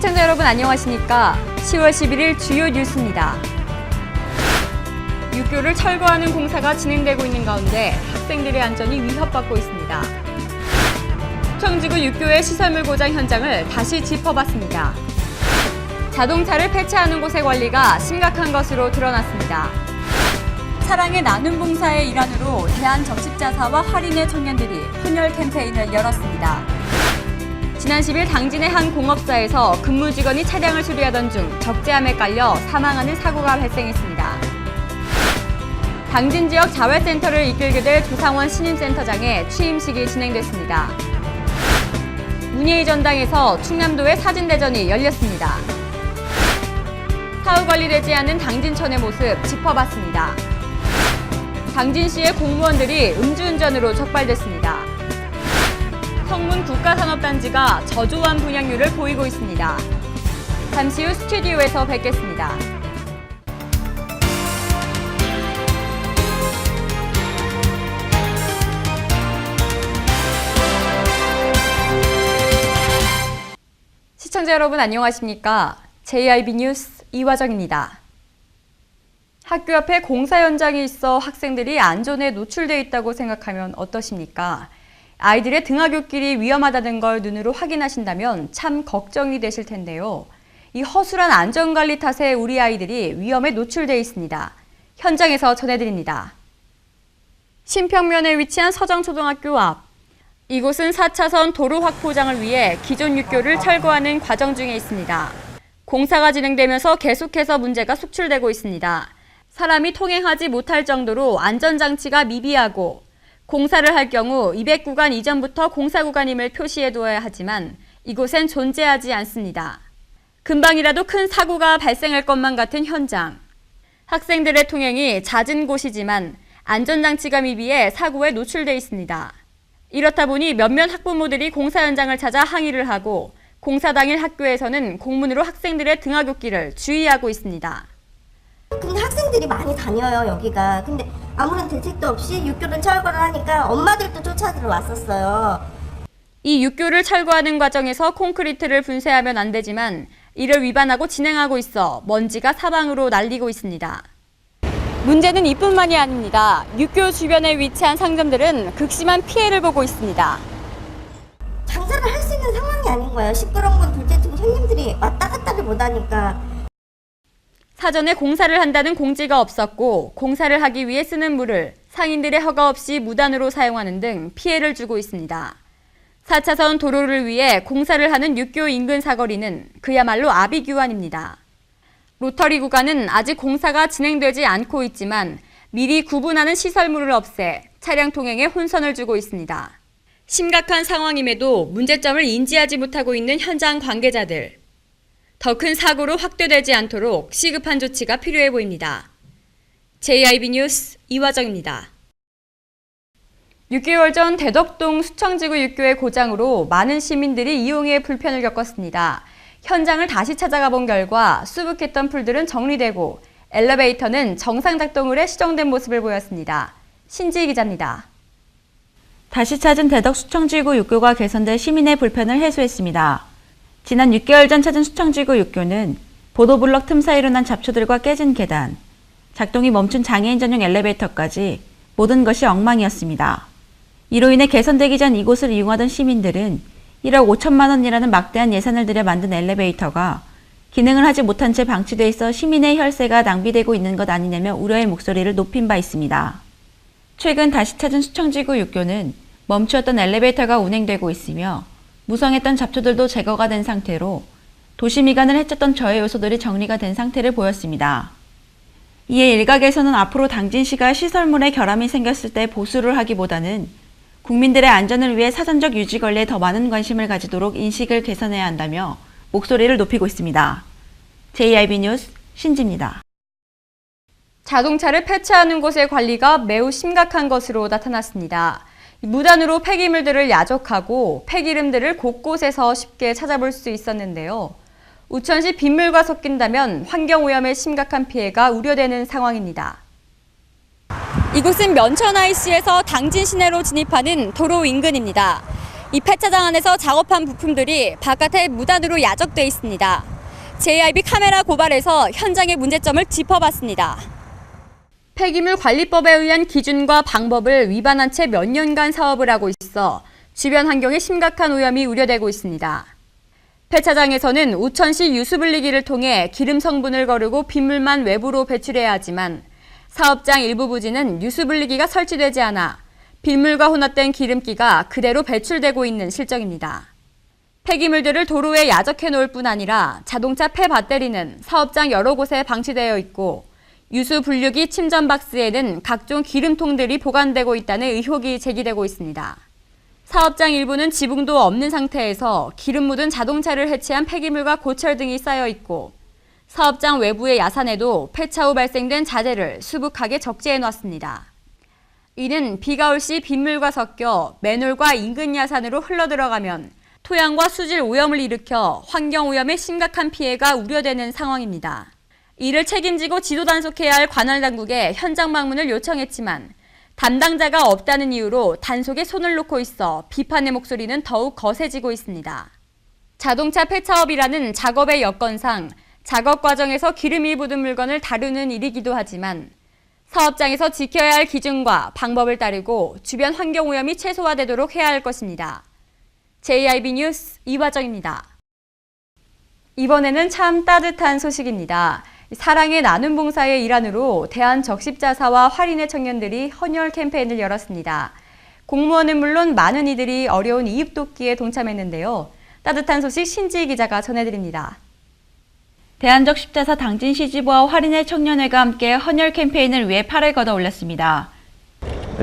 시청자 여러분 안녕하십니까? 10월 11일 주요 뉴스입니다. 육교를 철거하는 공사가 진행되고 있는 가운데 학생들의 안전이 위협받고 있습니다. 수청지구 육교의 시설물 고장 현장을 다시 짚어봤습니다. 자동차를 폐차하는 곳의 관리가 심각한 것으로 드러났습니다. 사랑의 나눔 봉사의 일환으로 대한적십자사와 할인의 청년들이 헌혈 캠페인을 열었습니다. 지난 10일 당진의 한 공업사에서 근무 직원이 차량을 수리하던 중 적재함에 깔려 사망하는 사고가 발생했습니다. 당진 지역 자활센터를 이끌게 될 조상원 신임센터장의 취임식이 진행됐습니다. 문예의 전당에서 충남도의 사진대전이 열렸습니다. 사후 관리되지 않은 당진천의 모습 짚어봤습니다. 당진시의 공무원들이 음주운전으로 적발됐습니다. 성문 국가산업단지가 저조한 분양률을 보이고 있습니다. 잠시 후 스튜디오에서 뵙겠습니다. 시청자 여러분 안녕하십니까? JIB 뉴스 이화정입니다. 학교 앞에 공사 현장이 있어 학생들이 안전에 노출되어 있다고 생각하면 어떠십니까? 아이들의 등하굣길이 위험하다는 걸 눈으로 확인하신다면 참 걱정이 되실 텐데요. 이 허술한 안전관리 탓에 우리 아이들이 위험에 노출되어 있습니다. 현장에서 전해드립니다. 신평면에 위치한 서정초등학교 앞. 이곳은 4차선 도로 확보장을 위해 기존 육교를 철거하는 과정 중에 있습니다. 공사가 진행되면서 계속해서 문제가 속출되고 있습니다. 사람이 통행하지 못할 정도로 안전장치가 미비하고 공사를 할 경우 200구간 이전부터 공사구간임을 표시해두어야 하지만 이곳엔 존재하지 않습니다. 금방이라도 큰 사고가 발생할 것만 같은 현장. 학생들의 통행이 잦은 곳이지만 안전장치가 미비해 사고에 노출돼 있습니다. 이렇다 보니 몇몇 학부모들이 공사 현장을 찾아 항의를 하고 공사 당일 학교에서는 공문으로 학생들의 등하굣길을 주의하고 있습니다. 근데 학생들이 많이 다녀요, 여기가. 근데 아무런 대책도 없이 육교를 철거를 하니까 엄마들도 쫓아 들어왔었어요. 이 육교를 철거하는 과정에서 콘크리트를 분쇄하면 안 되지만 이를 위반하고 진행하고 있어 먼지가 사방으로 날리고 있습니다. 문제는 이뿐만이 아닙니다. 육교 주변에 위치한 상점들은 극심한 피해를 보고 있습니다. 장사를 할 수 있는 상황이 아닌 거예요. 시끄러운 건 둘째치고 손님들이 왔다 갔다를 못하니까. 사전에 공사를 한다는 공지가 없었고 공사를 하기 위해 쓰는 물을 상인들의 허가 없이 무단으로 사용하는 등 피해를 주고 있습니다. 4차선 도로를 위해 공사를 하는 육교 인근 사거리는 그야말로 아비규환입니다. 로터리 구간은 아직 공사가 진행되지 않고 있지만 미리 구분하는 시설물을 없애 차량 통행에 혼선을 주고 있습니다. 심각한 상황임에도 문제점을 인지하지 못하고 있는 현장 관계자들. 더 큰 사고로 확대되지 않도록 시급한 조치가 필요해 보입니다. JIB 뉴스 이화정입니다. 6개월 전 대덕동 수청지구 육교의 고장으로 많은 시민들이 이용에 불편을 겪었습니다. 현장을 다시 찾아가 본 결과 수북했던 풀들은 정리되고 엘리베이터는 정상 작동을 해 시정된 모습을 보였습니다. 신지희 기자입니다. 다시 찾은 대덕 수청지구 육교가 개선돼 시민의 불편을 해소했습니다. 지난 6개월 전 찾은 수청지구 육교는 보도블럭 틈 사이로 난 잡초들과 깨진 계단, 작동이 멈춘 장애인 전용 엘리베이터까지 모든 것이 엉망이었습니다. 이로 인해 개선되기 전 이곳을 이용하던 시민들은 1억 5천만 원이라는 막대한 예산을 들여 만든 엘리베이터가 기능을 하지 못한 채 방치돼 있어 시민의 혈세가 낭비되고 있는 것 아니냐며 우려의 목소리를 높인 바 있습니다. 최근 다시 찾은 수청지구 육교는 멈추었던 엘리베이터가 운행되고 있으며 무성했던 잡초들도 제거가 된 상태로 도시 미관을 해쳤던 저해 요소들이 정리가 된 상태를 보였습니다. 이에 일각에서는 앞으로 당진시가 시설물에 결함이 생겼을 때 보수를 하기보다는 국민들의 안전을 위해 사전적 유지 관리에 더 많은 관심을 가지도록 인식을 개선해야 한다며 목소리를 높이고 있습니다. JIB 뉴스 신지입니다. 자동차를 폐차하는 곳의 관리가 매우 심각한 것으로 나타났습니다. 무단으로 폐기물들을 야적하고 폐기름들을 곳곳에서 쉽게 찾아볼 수 있었는데요. 우천시 빗물과 섞인다면 환경오염의 심각한 피해가 우려되는 상황입니다. 이곳은 면천 IC에서 당진 시내로 진입하는 도로 인근입니다. 이 폐차장 안에서 작업한 부품들이 바깥에 무단으로 야적돼 있습니다. JIB 카메라 고발에서 현장의 문제점을 짚어봤습니다. 폐기물 관리법에 의한 기준과 방법을 위반한 채 몇 년간 사업을 하고 있어 주변 환경에 심각한 오염이 우려되고 있습니다. 폐차장에서는 우천시 유수분리기를 통해 기름 성분을 거르고 빗물만 외부로 배출해야 하지만 사업장 일부 부지는 유수분리기가 설치되지 않아 빗물과 혼합된 기름기가 그대로 배출되고 있는 실정입니다. 폐기물들을 도로에 야적해 놓을 뿐 아니라 자동차 폐배터리는 사업장 여러 곳에 방치되어 있고 유수 분류기 침전 박스에는 각종 기름통들이 보관되고 있다는 의혹이 제기되고 있습니다. 사업장 일부는 지붕도 없는 상태에서 기름 묻은 자동차를 해체한 폐기물과 고철 등이 쌓여 있고 사업장 외부의 야산에도 폐차 후 발생된 자재를 수북하게 적재해 놨습니다. 이는 비가 올 시 빗물과 섞여 맨홀과 인근 야산으로 흘러들어가면 토양과 수질 오염을 일으켜 환경 오염에 심각한 피해가 우려되는 상황입니다. 이를 책임지고 지도 단속해야 할 관할 당국에 현장 방문을 요청했지만 담당자가 없다는 이유로 단속에 손을 놓고 있어 비판의 목소리는 더욱 거세지고 있습니다. 자동차 폐차업이라는 작업의 여건상 작업 과정에서 기름이 묻은 물건을 다루는 일이기도 하지만 사업장에서 지켜야 할 기준과 방법을 따르고 주변 환경 오염이 최소화되도록 해야 할 것입니다. JIB 뉴스 이화정입니다. 이번에는 참 따뜻한 소식입니다. 사랑의 나눔 봉사의 일환으로 대한적십자사와 활인의 청년들이 헌혈 캠페인을 열었습니다. 공무원은 물론 많은 이들이 어려운 이웃 돕기에 동참했는데요. 따뜻한 소식 신지희 기자가 전해드립니다. 대한적십자사 당진시 지부와 활인의 청년회가 함께 헌혈 캠페인을 위해 팔을 걷어 올렸습니다.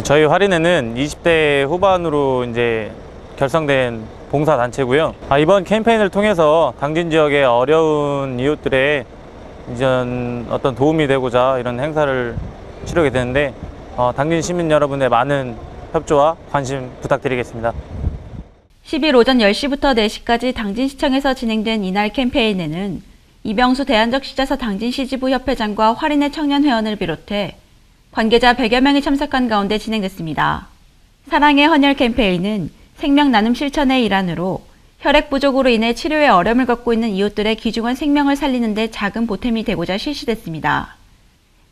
저희 활인회는 20대 후반으로 이제 결성된 봉사단체고요. 이번 캠페인을 통해서 당진 지역의 어려운 이웃들의 어떤 도움이 되고자 이런 행사를 치르게 되는데 당진 시민 여러분의 많은 협조와 관심 부탁드리겠습니다. 10일 오전 10시부터 4시까지 당진시청에서 진행된 이날 캠페인에는 이병수 대한적십자사 당진시 지부 협회장과 활인의 청년회원을 비롯해 관계자 100여 명이 참석한 가운데 진행됐습니다. 사랑의 헌혈 캠페인은 생명 나눔 실천의 일환으로 혈액 부족으로 인해 치료에 어려움을 겪고 있는 이웃들의 귀중한 생명을 살리는 데 작은 보탬이 되고자 실시됐습니다.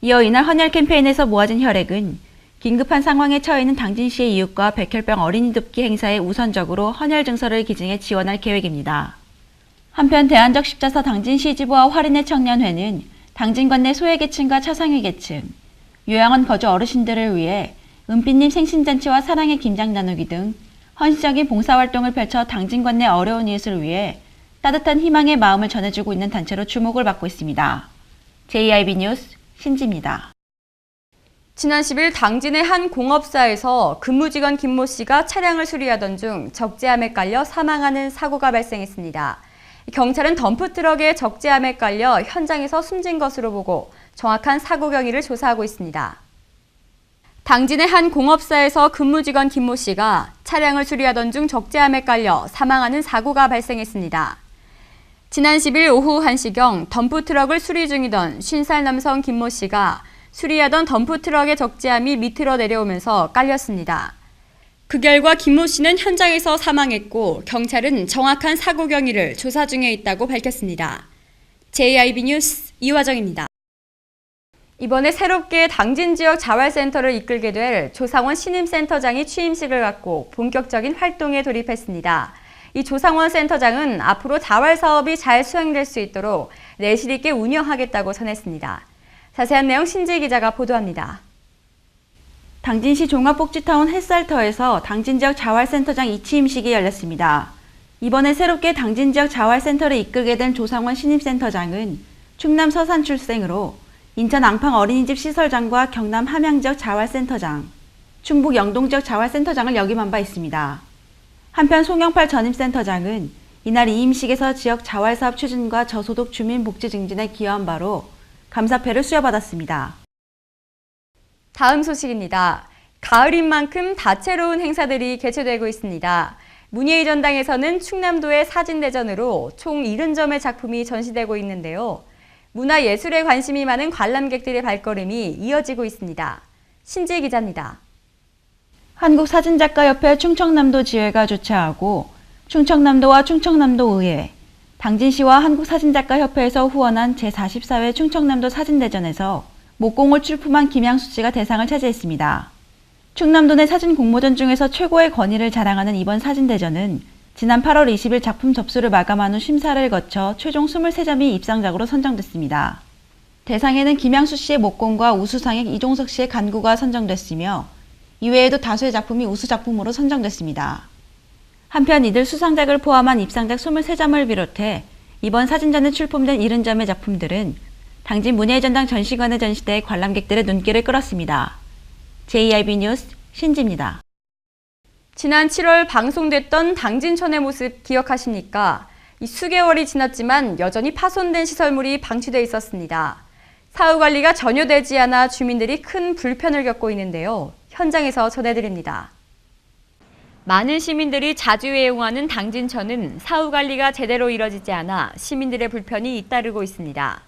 이어 이날 헌혈 캠페인에서 모아진 혈액은 긴급한 상황에 처해 있는 당진시의 이웃과 백혈병 어린이 돕기 행사에 우선적으로 헌혈 증서를 기증해 지원할 계획입니다. 한편 대한적십자사 당진시 지부와 활인의 청년회는 당진관 내 소외계층과 차상위계층, 요양원 거주 어르신들을 위해 은빛님 생신잔치와 사랑의 김장 나누기 등 헌신적인 봉사활동을 펼쳐 당진관 내 어려운 이웃을 위해 따뜻한 희망의 마음을 전해주고 있는 단체로 주목을 받고 있습니다. JIB 뉴스 신지입니다. 지난 10일 당진의 한 공업사에서 근무직원 김모 씨가 차량을 수리하던 중 적재함에 깔려 사망하는 사고가 발생했습니다. 경찰은 덤프트럭에 적재함에 깔려 현장에서 숨진 것으로 보고 정확한 사고 경위를 조사하고 있습니다. 당진의 한 공업사에서 근무직원 김모 씨가 차량을 수리하던 중 적재함에 깔려 사망하는 사고가 발생했습니다. 지난 10일 오후 1시경 덤프트럭을 수리 중이던 50살 남성 김모 씨가 수리하던 덤프트럭의 적재함이 밑으로 내려오면서 깔렸습니다. 그 결과 김모 씨는 현장에서 사망했고 경찰은 정확한 사고 경위를 조사 중에 있다고 밝혔습니다. JIB 뉴스 이화정입니다. 이번에 새롭게 당진 지역 자활센터를 이끌게 될 조상원 신임센터장이 취임식을 갖고 본격적인 활동에 돌입했습니다. 이 조상원 센터장은 앞으로 자활 사업이 잘 수행될 수 있도록 내실 있게 운영하겠다고 전했습니다. 자세한 내용 신지희 기자가 보도합니다. 당진시 종합복지타운 햇살터에서 당진 지역 자활센터장 이취임식이 열렸습니다. 이번에 새롭게 당진 지역 자활센터를 이끌게 된 조상원 신임센터장은 충남 서산 출생으로 인천 앙팡 어린이집 시설장과 경남 함양 지역 자활센터장, 충북 영동 지역 자활센터장을 역임한 바 있습니다. 한편 송영팔 전임센터장은 이날 이임식에서 지역 자활사업 추진과 저소득 주민 복지 증진에 기여한 바로 감사패를 수여받았습니다. 다음 소식입니다. 가을인 만큼 다채로운 행사들이 개최되고 있습니다. 문예의 전당에서는 충남도의 사진대전으로 총 70점의 작품이 전시되고 있는데요. 문화예술에 관심이 많은 관람객들의 발걸음이 이어지고 있습니다. 신지희 기자입니다. 한국사진작가협회 충청남도 지회가 주최하고 충청남도와 충청남도의회, 당진시와 한국사진작가협회에서 후원한 제44회 충청남도 사진대전에서 목공을 출품한 김양수 씨가 대상을 차지했습니다. 충남도 내 사진 공모전 중에서 최고의 권위를 자랑하는 이번 사진대전은 지난 8월 20일 작품 접수를 마감한 후 심사를 거쳐 최종 23점이 입상작으로 선정됐습니다. 대상에는 김양수 씨의 목공과 우수상에 이종석 씨의 간구가 선정됐으며 이외에도 다수의 작품이 우수작품으로 선정됐습니다. 한편 이들 수상작을 포함한 입상작 23점을 비롯해 이번 사진전에 출품된 70점의 작품들은 당진 문예전당 전시관에 전시돼 관람객들의 눈길을 끌었습니다. JIB 뉴스 신지입니다. 지난 7월 방송됐던 당진천의 모습 기억하십니까? 이 수개월이 지났지만 여전히 파손된 시설물이 방치돼 있었습니다. 사후 관리가 전혀 되지 않아 주민들이 큰 불편을 겪고 있는데요. 현장에서 전해드립니다. 많은 시민들이 자주 애용하는 당진천은 사후 관리가 제대로 이뤄지지 않아 시민들의 불편이 잇따르고 있습니다.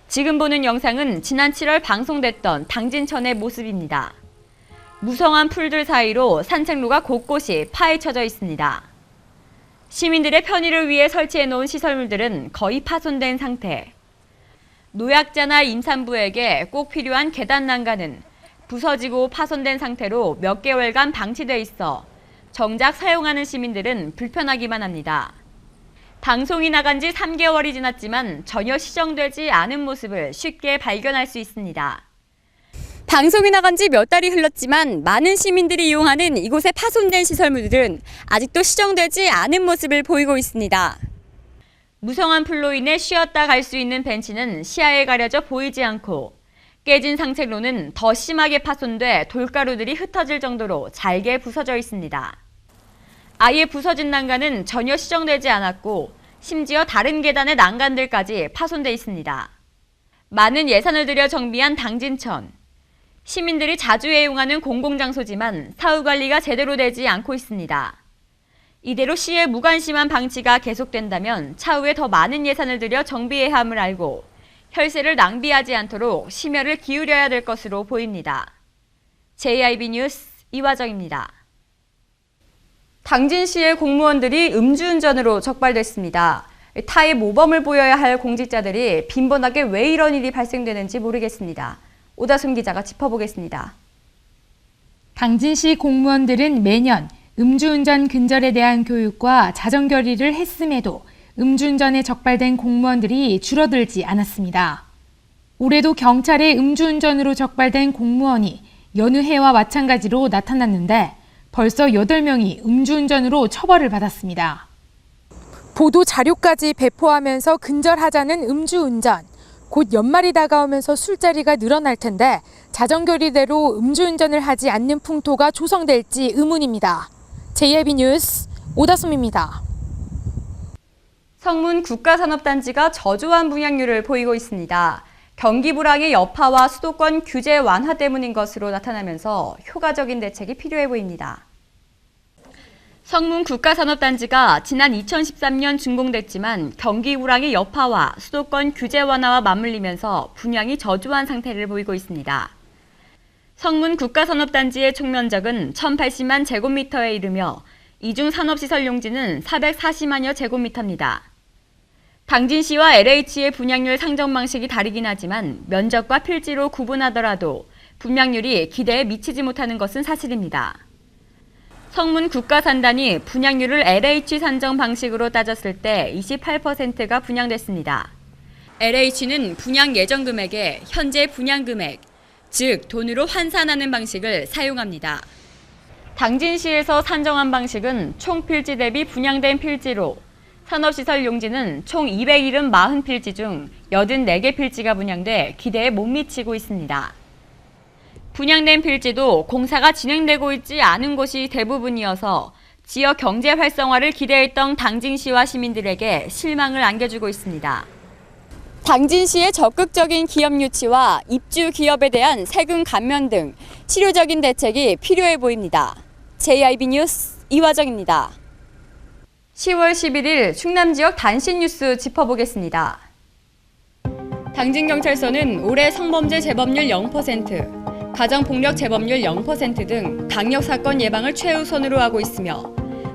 지금 보는 영상은 지난 7월 방송됐던 당진천의 모습입니다. 무성한 풀들 사이로 산책로가 곳곳이 파헤쳐져 있습니다. 시민들의 편의를 위해 설치해 놓은 시설물들은 거의 파손된 상태. 노약자나 임산부에게 꼭 필요한 계단 난간은 부서지고 파손된 상태로 몇 개월간 방치돼 있어 정작 사용하는 시민들은 불편하기만 합니다. 방송이 나간 지 3개월이 지났지만 전혀 시정되지 않은 모습을 쉽게 발견할 수 있습니다. 방송이 나간 지 몇 달이 흘렀지만 많은 시민들이 이용하는 이곳의 파손된 시설물들은 아직도 시정되지 않은 모습을 보이고 있습니다. 무성한 풀로 인해 쉬었다 갈 수 있는 벤치는 시야에 가려져 보이지 않고 깨진 산책로는 더 심하게 파손돼 돌가루들이 흩어질 정도로 잘게 부서져 있습니다. 아예 부서진 난간은 전혀 시정되지 않았고 심지어 다른 계단의 난간들까지 파손돼 있습니다. 많은 예산을 들여 정비한 당진천. 시민들이 자주 애용하는 공공장소지만 사후 관리가 제대로 되지 않고 있습니다. 이대로 시의 무관심한 방치가 계속된다면 차후에 더 많은 예산을 들여 정비해야 함을 알고 혈세를 낭비하지 않도록 심혈을 기울여야 될 것으로 보입니다. JIB 뉴스 이화정입니다. 당진시의 공무원들이 음주운전으로 적발됐습니다. 타의 모범을 보여야 할 공직자들이 빈번하게 왜 이런 일이 발생되는지 모르겠습니다. 오다솜 기자가 짚어보겠습니다. 당진시 공무원들은 매년 음주운전 근절에 대한 교육과 자정결의를 했음에도 음주운전에 적발된 공무원들이 줄어들지 않았습니다. 올해도 경찰의 음주운전으로 적발된 공무원이 여느 해와 마찬가지로 나타났는데 벌써 8명이 음주운전으로 처벌을 받았습니다. 보도 자료까지 배포하면서 근절하자는 음주운전. 곧 연말이 다가오면서 술자리가 늘어날 텐데 자정결의대로 음주운전을 하지 않는 풍토가 조성될지 의문입니다. JIB 뉴스 오다솜입니다. 성문 국가산업단지가 저조한 분양률을 보이고 있습니다. 경기 불황의 여파와 수도권 규제 완화 때문인 것으로 나타나면서 효과적인 대책이 필요해 보입니다. 성문 국가산업단지가 지난 2013년 준공됐지만 경기 불황의 여파와 수도권 규제 완화와 맞물리면서 분양이 저조한 상태를 보이고 있습니다. 성문 국가산업단지의 총면적은 1,080만 제곱미터에 이르며 이중 산업시설 용지는 440만여 제곱미터입니다. 당진시와 LH의 분양률 상정 방식이 다르긴 하지만 면적과 필지로 구분하더라도 분양률이 기대에 미치지 못하는 것은 사실입니다. 성문 국가산단이 분양률을 LH 산정 방식으로 따졌을 때 28%가 분양됐습니다. LH는 분양 예정 금액에 현재 분양 금액, 즉 돈으로 환산하는 방식을 사용합니다. 당진시에서 산정한 방식은 총 필지 대비 분양된 필지로 산업시설 용지는 총 270필지 중 84개 필지가 분양돼 기대에 못 미치고 있습니다. 분양된 필지도 공사가 진행되고 있지 않은 곳이 대부분이어서 지역 경제 활성화를 기대했던 당진시와 시민들에게 실망을 안겨주고 있습니다. 당진시의 적극적인 기업 유치와 입주 기업에 대한 세금 감면 등 실효적인 대책이 필요해 보입니다. JIB 뉴스 이화정입니다. 10월 11일 충남 지역 단신 뉴스 짚어보겠습니다. 당진경찰서는 올해 성범죄 재범률 0%, 가정폭력 재범률 0% 등 강력사건 예방을 최우선으로 하고 있으며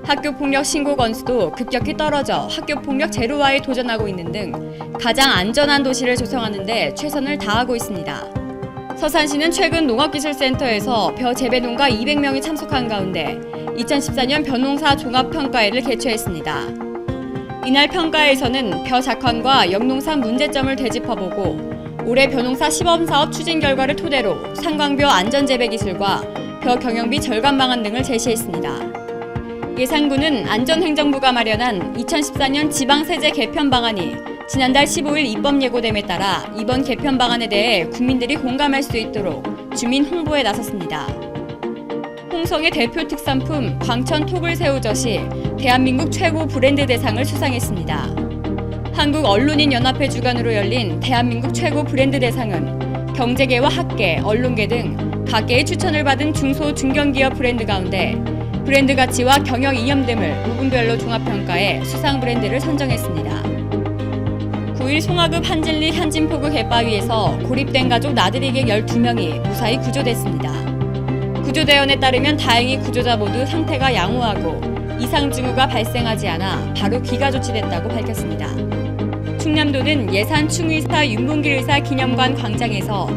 학교폭력 신고 건수도 급격히 떨어져 학교폭력 제로화에 도전하고 있는 등 가장 안전한 도시를 조성하는 데 최선을 다하고 있습니다. 서산시는 최근 농업기술센터에서 벼 재배농가 200명이 참석한 가운데 2014년 벼농사 종합평가회를 개최했습니다. 이날 평가회에서는 벼 작황과 영농산 문제점을 되짚어보고 올해 벼농사 시범사업 추진 결과를 토대로 상광벼 안전재배 기술과 벼 경영비 절감 방안 등을 제시했습니다. 예산군은 안전행정부가 마련한 2014년 지방세제 개편 방안이 지난달 15일 입법 예고됨에 따라 이번 개편 방안에 대해 국민들이 공감할 수 있도록 주민 홍보에 나섰습니다. 홍성의 대표 특산품 광천 톡을 새우젓이 대한민국 최고 브랜드 대상을 수상했습니다. 한국언론인연합회 주관으로 열린 대한민국 최고 브랜드 대상은 경제계와 학계, 언론계 등 각계의 추천을 받은 중소 중견기업 브랜드 가운데 브랜드 가치와 경영 이념 등을 부분별로 종합평가해 수상 브랜드를 선정했습니다. 9일 송화급 한진리 한진포구 갯바위에서 고립된 가족 나들이 객 12명이 무사히 구조됐습니다. 구조대원에 따르면 다행히 구조자 모두 상태가 양호하고 이상 징후가 발생하지 않아 바로 귀가 조치됐다고 밝혔습니다. 충남도는 예산 충의사 윤봉길 의사 기념관 광장에서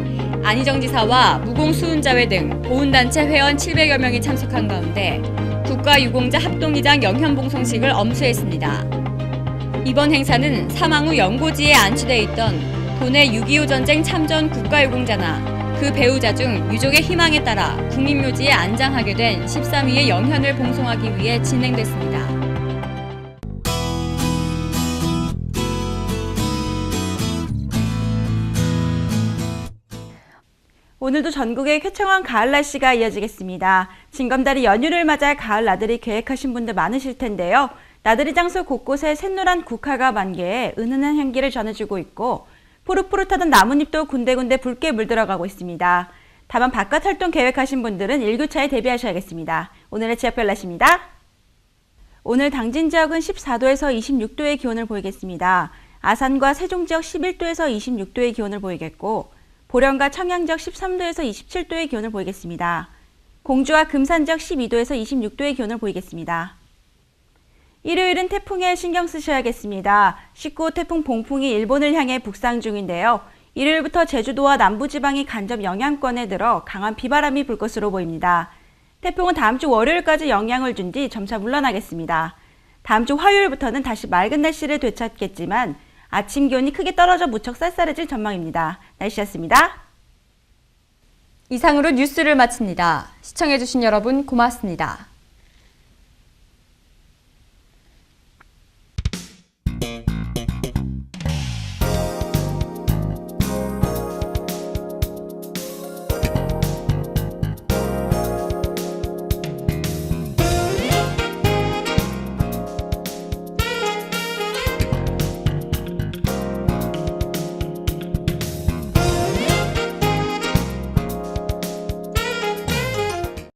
안희정 지사와 무공수훈자회 등 보훈단체 회원 700여 명이 참석한 가운데 국가유공자 합동의장 영현봉송식을 엄수했습니다. 이번 행사는 사망 후 연고지에 안치돼 있던 도내 6.25 전쟁 참전 국가유공자나 그 배우자 중 유족의 희망에 따라 국민묘지에 안장하게 된 13위의 영현을 봉송하기 위해 진행됐습니다. 오늘도 전국에 쾌청한 가을 날씨가 이어지겠습니다. 징검다리 연휴를 맞아 가을 나들이 계획하신 분들 많으실 텐데요. 나들이 장소 곳곳에 샛노란 국화가 만개해 은은한 향기를 전해주고 있고 푸릇푸릇하던 나뭇잎도 군데군데 붉게 물들어가고 있습니다. 다만 바깥 활동 계획하신 분들은 일교차에 대비하셔야겠습니다. 오늘의 지역별 날씨입니다. 오늘 당진 지역은 14도에서 26도의 기온을 보이겠습니다. 아산과 세종 지역 11도에서 26도의 기온을 보이겠고 보령과 청양 지역 13도에서 27도의 기온을 보이겠습니다. 공주와 금산 지역 12도에서 26도의 기온을 보이겠습니다. 일요일은 태풍에 신경 쓰셔야겠습니다. 19호 태풍 봉풍이 일본을 향해 북상 중인데요. 일요일부터 제주도와 남부지방이 간접 영향권에 들어 강한 비바람이 불 것으로 보입니다. 태풍은 다음 주 월요일까지 영향을 준 뒤 점차 물러나겠습니다. 다음 주 화요일부터는 다시 맑은 날씨를 되찾겠지만 아침 기온이 크게 떨어져 무척 쌀쌀해질 전망입니다. 날씨였습니다. 이상으로 뉴스를 마칩니다. 시청해주신 여러분 고맙습니다.